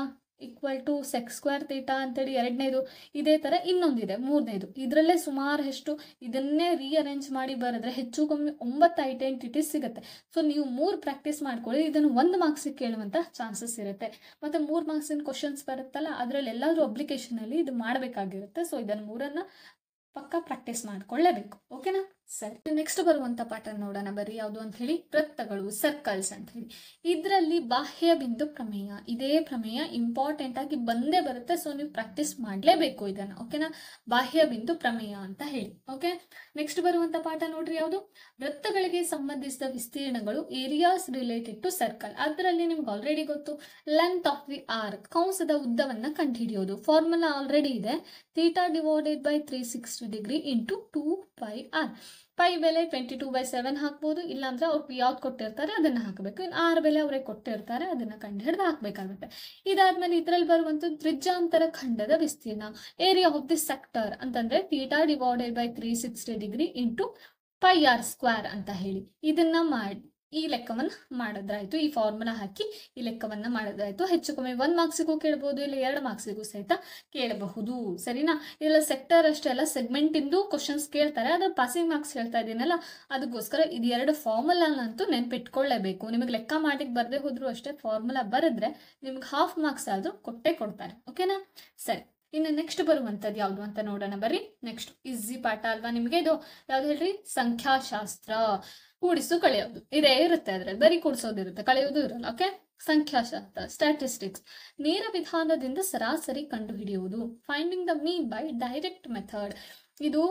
equal to sec square theta ಅಂತೇಳಿ 2ನೇದು. ಇದೇ ತರ ಇನ್ನೊಂದಿದೆ 3ನೇದು. ಇದರಲ್ಲೇ ಸುಮಾರು ಎಷ್ಟು ಇದನ್ನೇ ರೀಅರೇಂಜ್ ಮಾಡಿ ಬರೆದ್ರೆ ಹೆಚ್ಚು ಕಮ್ಮಿ 9 ಐಡೆಂಟಿಟೀಸ್ ಸಿಗುತ್ತೆ. ಸೊ ನೀವು 3 ಪ್ರಾಕ್ಟೀಸ್ ಮಾಡ್ಕೊಳ್ಳಿ, ಇದನ್ನು 1 ಮಾರ್ಕ್ಸಿಗೆ ಕೇಳುವಂತ ಚಾನ್ಸಸ್ ಇರುತ್ತೆ. ಮತ್ತೆ 3 ಮಾರ್ಕ್ಸಿನ ಕ್ವಶನ್ಸ್ ಬರುತ್ತಲ್ಲ, ಅದರಲ್ಲಿ ಎಲ್ಲಾದ್ರೂ ಅಪ್ಲಿಕೇಶನ್ ಅಲ್ಲಿ ಇದು ಮಾಡಬೇಕಾಗಿರುತ್ತೆ. ಸೊ ಇದನ್ನು 3ಅನ್ನ ಪಕ್ಕ ಪ್ರಾಕ್ಟೀಸ್ ಮಾಡ್ಕೊಳ್ಳೇಬೇಕು. ಓಕೆನಾ, ಸರಿ. ನೆಕ್ಸ್ಟ್ ಬರುವಂತ ಪಾಠ ನೋಡೋಣ ಬರ್ರಿ, ಯಾವುದು ಅಂತ ಹೇಳಿ ವೃತ್ತಗಳು, ಸರ್ಕಲ್ಸ್ ಅಂತ ಹೇಳಿ. ಇದರಲ್ಲಿ ಬಾಹ್ಯ ಬಿಂದು ಪ್ರಮೇಯ, ಇದೇ ಪ್ರಮೇಯ ಇಂಪಾರ್ಟೆಂಟ್ ಆಗಿ ಬಂದೇ ಬರುತ್ತೆ. ಸೊ ನೀವು ಪ್ರಾಕ್ಟೀಸ್ ಮಾಡಲೇಬೇಕು ಇದನ್ನ. ಓಕೆನಾ, ಬಾಹ್ಯ ಬಿಂದು ಪ್ರಮೇಯ ಅಂತ ಹೇಳಿ. ಓಕೆ, ನೆಕ್ಸ್ಟ್ ಬರುವಂತ ಪಾಠ ನೋಡ್ರಿ, ಯಾವುದು, ವೃತ್ತಗಳಿಗೆ ಸಂಬಂಧಿಸಿದ ವಿಸ್ತೀರ್ಣಗಳು, ಏರಿಯಾಸ್ ರಿಲೇಟೆಡ್ ಟು ಸರ್ಕಲ್. ಅದರಲ್ಲಿ ನಿಮ್ಗೆ ಆಲ್ರೆಡಿ ಗೊತ್ತು, ಲೆಂತ್ ಆಫ್ ದಿ ಆರ್ಕ್, ಕಂಸದ ಉದ್ದವನ್ನ ಕಂಡುಹಿಡಿಯೋದು. ಫಾರ್ಮುಲಾ ಆಲ್ರೆಡಿ ಇದೆ, theta divided by 360 degree into 2πr. Pi ಬೆಲೆ 22/7 ಹಾಕ್ಬೋದು, ಇಲ್ಲಾಂದ್ರೆ ಅವ್ರು ಯಾವ್ದು ಕೊಟ್ಟಿರ್ತಾರೆ ಅದನ್ನ ಹಾಕಬೇಕು. ಇನ್ನು r ಬೆಲೆ ಅವ್ರಿಗೆ ಕೊಟ್ಟಿರ್ತಾರೆ, ಅದನ್ನ ಕಂಡು ಹಿಡಿದು ಹಾಕ್ಬೇಕಾಗುತ್ತೆ. ಇದಾದ್ಮೇಲೆ ಇದ್ರಲ್ಲಿ ಬರುವಂತ ತ್ರಿಜ್ಯಾಂತರ ಖಂಡದ ವಿಸ್ತೀರ್ಣ, ಏರಿಯಾ ಆಫ್ ದಿ ಸೆಕ್ಟರ್ ಅಂತಂದ್ರೆ theta divided by 360 degree into πr² ಅಂತ ಹೇಳಿ ಇದನ್ನ ಮಾಡಿ ಈ ಲೆಕ್ಕವನ್ನ ಮಾಡಿದ್ರಾಯ್ತು. ಈ ಫಾರ್ಮುಲಾ ಹಾಕಿ ಈ ಲೆಕ್ಕವನ್ನ ಮಾಡಿದ್ರಾಯ್ತು. ಹೆಚ್ಚು ಕಮ್ಮಿ 1 ಮಾರ್ಕ್ಸಿಗೂ ಕೇಳಬಹುದು, ಇಲ್ಲ 2 ಮಾರ್ಕ್ಸಿಗೂ ಸಹಿತ ಕೇಳಬಹುದು. ಸರಿನಾ, ಇಲ್ಲ ಸೆಕ್ಟರ್ ಅಷ್ಟೇ ಅಲ್ಲ, ಸೆಗ್ಮೆಂಟ್ ಇಂದು ಕ್ವಶನ್ಸ್ ಕೇಳ್ತಾರೆ. ಅದ್ರ ಪಾಸಿಂಗ್ ಮಾರ್ಕ್ಸ್ ಹೇಳ್ತಾ ಇದೀನಲ್ಲ, ಅದಕ್ಕೋಸ್ಕರ ಇದು 2 ಫಾರ್ಮುಲಾನಂತೂ ನೆನ್ಪಿಟ್ಕೊಳ್ಳೇಬೇಕು. ನಿಮಗೆ ಲೆಕ್ಕ ಮಾಡಿಕ್ ಬರ್ದೇ ಹೋದ್ರು ಅಷ್ಟೇ, ಫಾರ್ಮುಲಾ ಬರೆದ್ರೆ ನಿಮ್ಗೆ 1/2 ಮಾರ್ಕ್ಸ್ ಆದ್ರೂ ಕೊಟ್ಟೆ ಕೊಡ್ತಾರೆ. ಓಕೆನಾ, ಸರಿ. ಇನ್ನು ನೆಕ್ಸ್ಟ್ ಬರುವಂಥದ್ದು ಯಾವುದು ಅಂತ ನೋಡೋಣ ಬರ್ರಿ. ನೆಕ್ಸ್ಟ್ ಈಸಿ ಪಾಠ ಅಲ್ವಾ ನಿಮಗೆ ಇದು, ಯಾವ್ದು ಹೇಳ್ರಿ, ಸಂಖ್ಯಾಶಾಸ್ತ್ರ. ಕೂಡಿಸು ಕಳೆಯೋದು ಇದೇ ಇರುತ್ತೆ, ಅದ್ರಲ್ಲಿ ಬರೀ ಕೂಡಿಸೋದಿರುತ್ತೆ, ಕಳೆಯೋದು ಇರಲ್ಲ. ಓಕೆ, ಸಂಖ್ಯಾಶಾಸ್ತ್ರ, ಸ್ಟ್ಯಾಟಿಸ್ಟಿಕ್ಸ್, ನೇರ ವಿಧಾನದಿಂದ ಸರಾಸರಿ ಕಂಡುಹಿಡಿಯುವುದು, finding the mean by direct method. ಇದು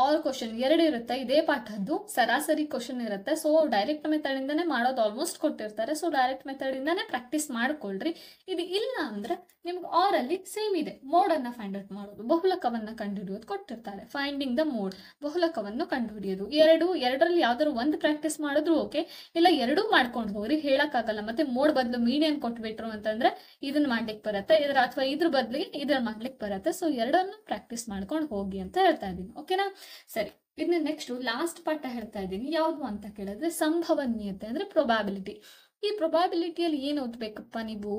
ಆಲ್ ಕ್ವಶನ್ 2 ಇರುತ್ತೆ, ಇದೇ ಪಾಠದ್ದು ಸರಾಸರಿ ಕ್ವಶನ್ ಇರುತ್ತೆ. ಸೊ ಡೈರೆಕ್ಟ್ ಮೆಥಡ್ ಇಂದಾನೆ ಮಾಡೋದು ಆಲ್ಮೋಸ್ಟ್ ಕೊಟ್ಟಿರ್ತಾರೆ. ಸೊ ಡೈರೆಕ್ಟ್ ಮೆಥಡ್ ಇಂದಾನೆ ಪ್ರಾಕ್ಟೀಸ್ ಮಾಡ್ಕೊಳ್ರಿ. ಇದು ಇಲ್ಲ ಅಂದ್ರೆ ನಿಮ್ಗೆ ಆರಲ್ಲಿ ಸೇಮ್ ಇದೆ, ಮೋಡ್ ಅನ್ನ ಫೈಂಡ್ ಔಟ್ ಮಾಡೋದು, ಬಹುಲಕವನ್ನ ಕಂಡುಹಿಡಿಯೋದು ಕೊಟ್ಟಿರ್ತಾರೆ. ಫೈಂಡಿಂಗ್ ದ ಮೋಡ್, ಬಹುಲಕವನ್ನು ಕಂಡುಹಿಡಿಯೋದು. ಎರಡರಲ್ಲಿ ಯಾವ್ದಾದ್ರು ಒಂದು ಪ್ರಾಕ್ಟೀಸ್ ಮಾಡಿದ್ರು ಓಕೆ, ಇಲ್ಲ 2 ಮಾಡ್ಕೊಂಡು ಹೋಗ್ರಿ, ಹೇಳಕ್ಕಾಗಲ್ಲ. ಮತ್ತೆ ಮೋಡ್ ಬದಲು ಮೀಡಿಯನ್ ಕೊಟ್ಬಿಟ್ರು ಅಂತಂದ್ರೆ ಇದನ್ನ ಮಾಡ್ಲಿಕ್ಕೆ ಬರುತ್ತೆ, ಅಥವಾ ಇದ್ರ ಬದಲಿಗೆ ಇದನ್ನ ಮಾಡ್ಲಿಕ್ಕೆ ಬರುತ್ತೆ. ಸೊ 2 ಪ್ರಾಕ್ಟೀಸ್ ಮಾಡ್ಕೊಂಡು ಹೋಗಿ ಅಂತ ಹೇಳ್ತಾ ಇದ್ದೀನಿ. ಓಕೆನಾ, ಸರಿ. ಇದನ್ನ ನೆಕ್ಸ್ಟ್ ಲಾಸ್ಟ್ ಪಾಠ ಹೇಳ್ತಾ ಇದ್ದೀನಿ. ಯಾವುದು ಅಂತ ಕೇಳಿದ್ರೆ ಸಂಭವನೀಯತೆ ಅಂದ್ರೆ ಪ್ರೊಬಾಬಿಲಿಟಿ. ಈ ಪ್ರೊಬಾಬಿಲಿಟಿಯಲ್ಲಿ ಏನು ಓದ್ಬೇಕಪ್ಪ ನೀವು,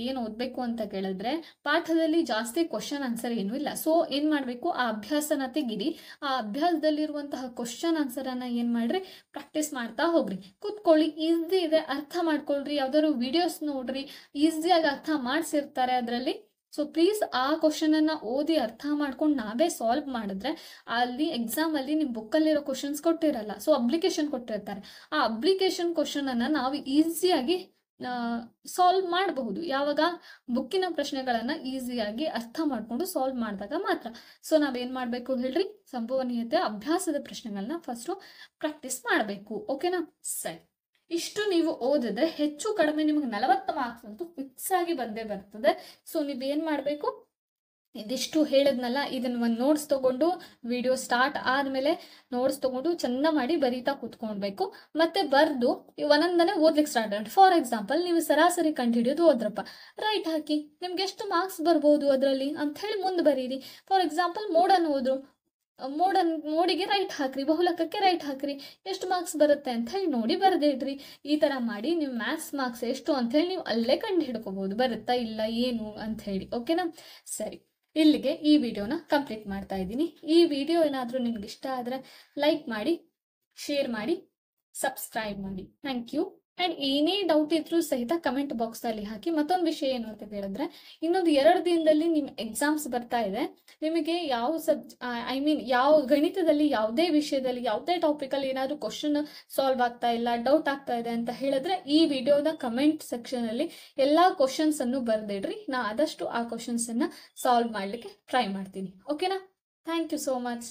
ಏನು ಓದ್ಬೇಕು ಅಂತ ಕೇಳಿದ್ರೆ ಪಾಠದಲ್ಲಿ ಜಾಸ್ತಿ ಕ್ವಶನ್ ಆನ್ಸರ್ ಏನೂ ಇಲ್ಲ. ಸೊ ಏನ್ ಮಾಡ್ಬೇಕು, ಆ ಅಭ್ಯಾಸನ ತೆಗಿರಿ. ಆ ಅಭ್ಯಾಸದಲ್ಲಿರುವಂತಹ ಕ್ವಶನ್ ಆನ್ಸರ್ ಅನ್ನ ಏನ್ ಮಾಡ್ರಿ, ಪ್ರಾಕ್ಟೀಸ್ ಮಾಡ್ತಾ ಹೋಗ್ರಿ. ಕೂತ್ಕೊಳ್ಳಿ, ಈಸಿ ಇದೆ, ಅರ್ಥ ಮಾಡ್ಕೊಳ್ರಿ. ಯಾವ್ದಾದ್ರು ವಿಡಿಯೋಸ್ ನೋಡ್ರಿ, ಈಸಿಯಾಗಿ ಅರ್ಥ ಮಾಡಿಸಿರ್ತಾರೆ ಅದರಲ್ಲಿ. ಸೊ ಪ್ಲೀಸ್ ಆ ಕ್ವಶನ್ ಅನ್ನ ಓದಿ ಅರ್ಥ ಮಾಡ್ಕೊಂಡು ನಾವೇ ಸಾಲ್ವ್ ಮಾಡಿದ್ರೆ ಅಲ್ಲಿ ಎಕ್ಸಾಮ್ ಅಲ್ಲಿ ನಿಮ್ ಬುಕ್ಕಲ್ಲಿರೋ ಕ್ವಶನ್ಸ್ ಕೊಟ್ಟಿರಲ್ಲ, ಸೊ ಅಪ್ಲಿಕೇಶನ್ ಕೊಟ್ಟಿರ್ತಾರೆ. ಆ ಅಪ್ಲಿಕೇಶನ್ ಕ್ವಶನ್ ಅನ್ನ ನಾವು ಈಸಿಯಾಗಿ ಸಾಲ್ವ್ ಮಾಡಬಹುದು. ಯಾವಾಗ ಬುಕ್ಕಿನ ಪ್ರಶ್ನೆಗಳನ್ನ ಈಸಿಯಾಗಿ ಅರ್ಥ ಮಾಡ್ಕೊಂಡು ಸಾಲ್ವ್ ಮಾಡಿದಾಗ ಮಾತ್ರ. ಸೊ ನಾವೇನ್ ಮಾಡ್ಬೇಕು ಹೇಳ್ರಿ, ಸಂಭವನೀಯತೆ ಅಭ್ಯಾಸದ ಪ್ರಶ್ನೆಗಳನ್ನ ಫಸ್ಟ್ ಪ್ರಾಕ್ಟೀಸ್ ಮಾಡಬೇಕು. ಓಕೆನಾ, ಸರಿ. ಇಷ್ಟು ನೀವು ಓದಿದ್ರೆ ಹೆಚ್ಚು ಕಡಿಮೆ ನಿಮಗೆ 40 ಮಾರ್ಕ್ಸ್ ಅಂತೂ ಫಿಕ್ಸ್ ಆಗಿ ಬಂದೇ ಬರ್ತದೆ. ಸೊ ನೀವೇನ್ ಮಾಡಬೇಕು, ಇದಿಷ್ಟು ಹೇಳಿದ್ನಲ್ಲ, ಇದನ್ನ ಒಂದು ನೋಟ್ಸ್ ತಗೊಂಡು ವಿಡಿಯೋ ಸ್ಟಾರ್ಟ್ ಆದ್ಮೇಲೆ ನೋಟ್ಸ್ ತಗೊಂಡು ಚಂದ ಮಾಡಿ ಬರೀತಾ ಕೂತ್ಕೊಳ್ಬೇಕು. ಮತ್ತೆ ಬರ್ದು ಒಂದೊಂದನೆ ಓದ್ಲಿಕ್ಕೆ ಸ್ಟಾರ್ಟ್ ಮಾಡಿ. ಫಾರ್ ಎಕ್ಸಾಂಪಲ್, ನೀವು ಸರಾಸರಿ ಕಂಡುಹಿಡಿಯೋದು ಹೋದ್ರಪ್ಪ, ರೈಟ್ ಹಾಕಿ, ನಿಮ್ಗೆ ಎಷ್ಟು ಮಾರ್ಕ್ಸ್ ಬರ್ಬೋದು ಅದರಲ್ಲಿ ಅಂತ ಹೇಳಿ ಮುಂದೆ ಬರೀರಿ. ಫಾರ್ ಎಕ್ಸಾಂಪಲ್, ಮೋಡನ್ನು ಹೋದ್ರು, ಮೋಡಿಗೆ ರೈಟ್ ಹಾಕ್ರಿ, ಬಹುಲಕಕ್ಕೆ ರೈಟ್ ಹಾಕ್ರಿ, ಎಷ್ಟು ಮಾರ್ಕ್ಸ್ ಬರುತ್ತೆ ಅಂತ ಹೇಳಿ ನೋಡಿ ಬರ್ದಿಡ್ರಿ. ಈ ತರ ಮಾಡಿ ನೀವು ಮ್ಯಾಥ್ಸ್ ಮಾರ್ಕ್ಸ್ ಎಷ್ಟು ಅಂತ ಹೇಳಿ ನೀವು ಅಲ್ಲೇ ಕಂಡು ಹಿಡ್ಕೋಬಹುದು, ಬರುತ್ತಾ ಇಲ್ಲ ಏನು ಅಂತ ಹೇಳಿ. ಓಕೆನಾ, ಸರಿ. ಇಲ್ಲಿಗೆ ಈ ವಿಡಿಯೋನ ಕಂಪ್ಲೀಟ್ ಮಾಡ್ತಾ ಇದ್ದೀನಿ. ಈ ವಿಡಿಯೋ ಏನಾದರೂ ನಿಮ್ಗೆ ಇಷ್ಟ ಆದರೆ ಲೈಕ್ ಮಾಡಿ, ಶೇರ್ ಮಾಡಿ, ಸಬ್ಸ್ಕ್ರೈಬ್ ಮಾಡಿ. Thank you. ಅಂಡ್ ಏನೇ ಡೌಟ್ ಇದ್ರೂ ಸಹಿತ ಕಮೆಂಟ್ ಬಾಕ್ಸ್ ಅಲ್ಲಿ ಹಾಕಿ. ಮತ್ತೊಂದು ವಿಷಯ ಏನು ಅಂತ ಹೇಳಿದ್ರೆ, ಇನ್ನೊಂದು 2 ದಿನದಲ್ಲಿ ನಿಮ್ಮ ಎಕ್ಸಾಮ್ಸ್ ಬರ್ತಾ ಇದೆ. ನಿಮಗೆ ಯಾವ ಯಾವ ಗಣಿತದಲ್ಲಿ ಯಾವುದೇ ವಿಷಯದಲ್ಲಿ ಯಾವುದೇ ಟಾಪಿಕ್ ಅಲ್ಲಿ ಏನಾದ್ರು ಕ್ವಶನ್ ಸಾಲ್ವ್ ಆಗ್ತಾ ಇಲ್ಲ, ಡೌಟ್ ಆಗ್ತಾ ಇದೆ ಅಂತ ಹೇಳಿದ್ರೆ ಈ ವಿಡಿಯೋದ ಕಮೆಂಟ್ ಸೆಕ್ಷನ್ ಅಲ್ಲಿ ಎಲ್ಲಾ ಕ್ವಶನ್ಸ್ ಅನ್ನು ಬರ್ದಿಡ್ರಿ. ನಾ ಆದಷ್ಟು ಆ ಕ್ವಶನ್ಸ್ ಅನ್ನ ಸಾಲ್ವ್ ಮಾಡ್ಲಿಕ್ಕೆ ಟ್ರೈ ಮಾಡ್ತೀನಿ. ಓಕೆನಾ, ಥ್ಯಾಂಕ್ ಯು ಸೋ ಮಚ್.